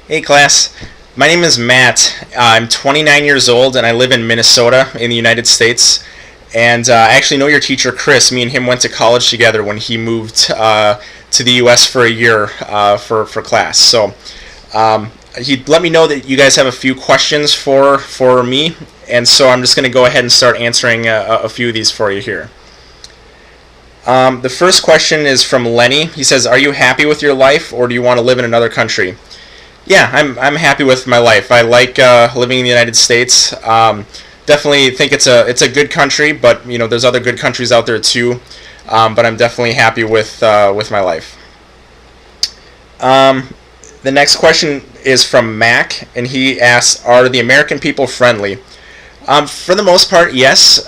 Hey class, my name is Matt. I'm 29 years old and I live in Minnesota in the United States. And I actually know your teacher Chris. Me and him went to college together when he moved to the U.S. for a year for class. So he let me know that you guys have a few questions for me, and so I'm just going to go ahead and start answering a few of these for you here. The first question is from Lenny. He says, "Are you happy with your life, or do you want to live in another country?" Yeah, I'm happy with my life. I like living in the United States. Definitely think it's a good country, but there's other good countries out there too. But I'm definitely happy with my life. The next question is from Mac, and he asks, "Are the American people friendly?" For the most part, yes.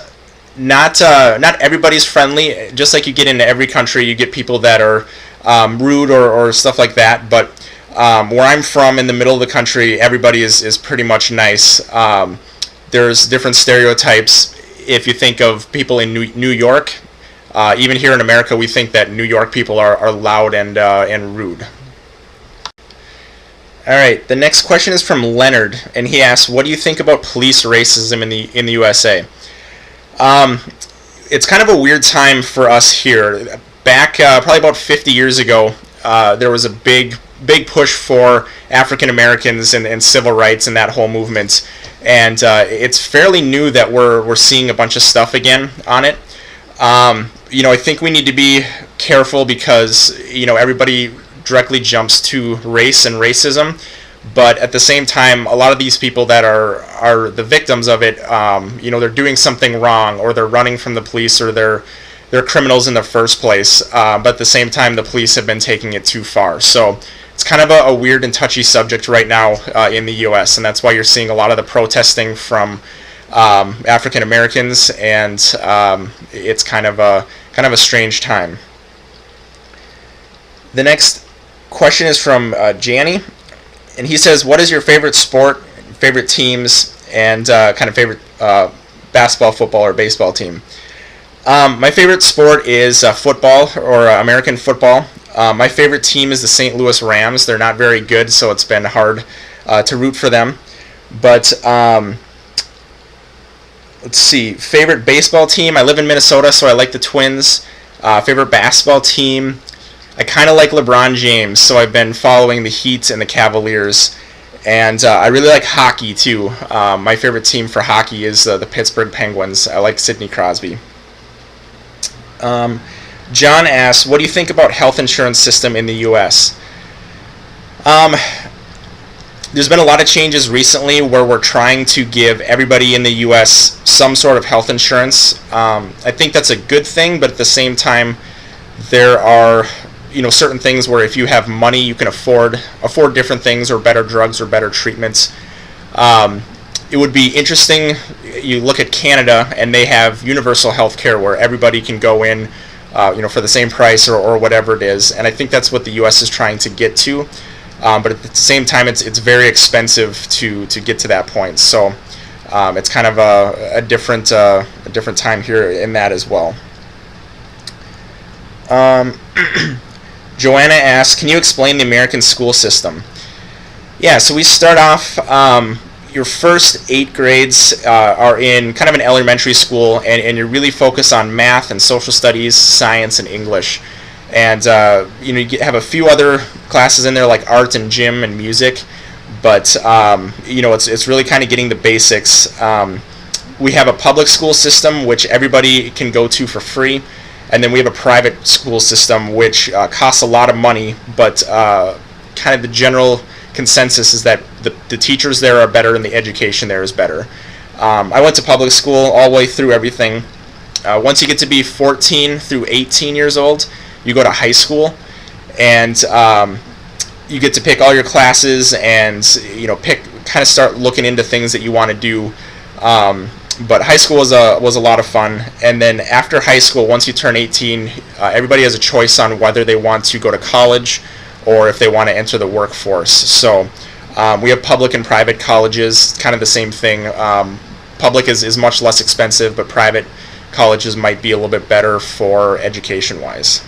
Not everybody's friendly. Just like you get into every country, you get people that are rude or stuff like that. But where I'm from, in the middle of the country, everybody is pretty much nice. There's different stereotypes. If you think of people in New York, even here in America, we think that New York people are loud and rude. All right, the next question is from Leonard, and he asks, "What do you think about police racism in the USA?" It's kind of a weird time for us here. Back probably about 50 years ago, there was a big push for African Americans and civil rights and that whole movement, and it's fairly new that we're seeing a bunch of stuff again on it. I think we need to be careful because everybody directly jumps to race and racism, but at the same time, a lot of these people that are the victims of it, they're doing something wrong, or they're running from the police, or they're criminals in the first place. But at the same time, the police have been taking it too far. So it's kind of a weird and touchy subject right now in the U.S., and that's why you're seeing a lot of the protesting from African Americans, and it's kind of a strange time. The next question is from Janny, and he says, "What is your favorite sport, favorite teams, and kind of favorite basketball, football, or baseball team?" My favorite sport is football, or American football. My favorite team is the St. Louis Rams. They're not very good, so it's been hard to root for them. But let's see, favorite baseball team. I live in Minnesota, so I like the Twins. Favorite basketball team. I kind of like LeBron James, so I've been following the Heat and the Cavaliers. And I really like hockey, too. My favorite team for hockey is the Pittsburgh Penguins. I like Sidney Crosby. John asks, "What do you think about health insurance system in the U.S.?" There's been a lot of changes recently where we're trying to give everybody in the U.S. some sort of health insurance. I think that's a good thing, but at the same time, there are certain things where if you have money, you can afford different things, or better drugs, or better treatments. It would be interesting. You look at Canada, and they have universal health care where everybody can go in, for the same price or whatever it is. And I think that's what the U.S. is trying to get to. But at the same time, it's very expensive to get to that point. So it's kind of a different time here in that as well. Joanna asks, "Can you explain the American school system?" Yeah, so we start off, your first 8 grades are in kind of an elementary school, and you're really focused on math and social studies, science, and English. And you have a few other classes in there like art and gym and music, but it's really kind of getting the basics. We have a public school system which everybody can go to for free. And then we have a private school system which costs a lot of money, but kind of the general consensus is that the teachers there are better and the education there is better. I went to public school all the way through everything. Once you get to be 14 through 18 years old, you go to high school, and you get to pick all your classes and kind of start looking into things that you want to do. But high school was a lot of fun. And then after high school, once you turn 18, everybody has a choice on whether they want to go to college or if they want to enter the workforce. So we have public and private colleges, kind of the same thing. Public is much less expensive, but private colleges might be a little bit better for education-wise.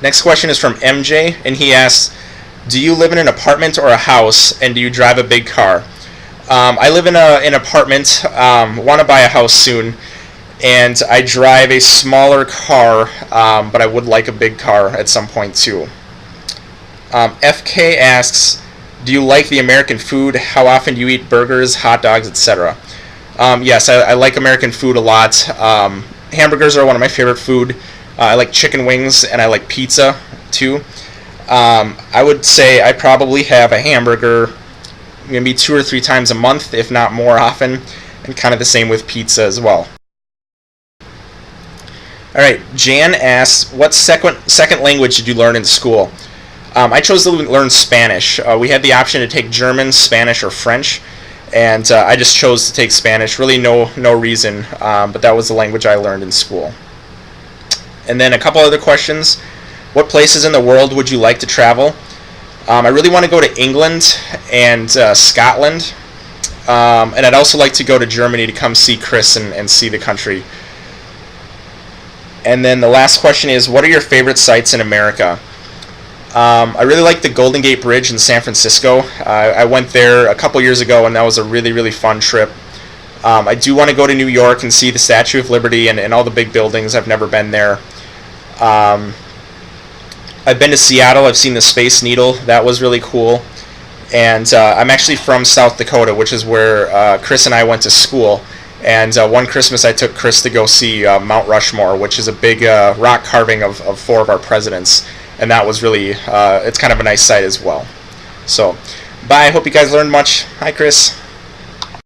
Next question is from MJ, and he asks, Do you live in an apartment or a house, and do you drive a big car? I live in an apartment, want to buy a house soon, and I drive a smaller car, but I would like a big car at some point too. FK asks, do you like the American food? How often do you eat burgers, hot dogs, etc.? Yes, I like American food a lot. Hamburgers are one of my favorite food. I like chicken wings, and I like pizza too. I would say I probably have a hamburger maybe 2 or 3 times a month, if not more often, and kind of the same with pizza as well. Alright, Jan asks, what second language did you learn in school? I chose to learn Spanish. We had the option to take German, Spanish, or French, and I just chose to take Spanish. Really no reason, but that was the language I learned in school. And then a couple other questions. What places in the world would you like to travel? I really want to go to England and Scotland, and I'd also like to go to Germany to come see Chris and see the country. And then the last question is, what are your favorite sites in America? I really like the Golden Gate Bridge in San Francisco. I went there a couple years ago, and that was a really fun trip. I do want to go to New York and see the Statue of Liberty and all the big buildings. I've never been there. I've been to Seattle. I've seen the Space Needle. That was really cool. And I'm actually from South Dakota, which is where Chris and I went to school. And one Christmas I took Chris to go see Mount Rushmore, which is a big rock carving of 4 of our presidents. And that was really, it's kind of a nice sight as well. So, bye. Hope you guys learned much. Hi, Chris.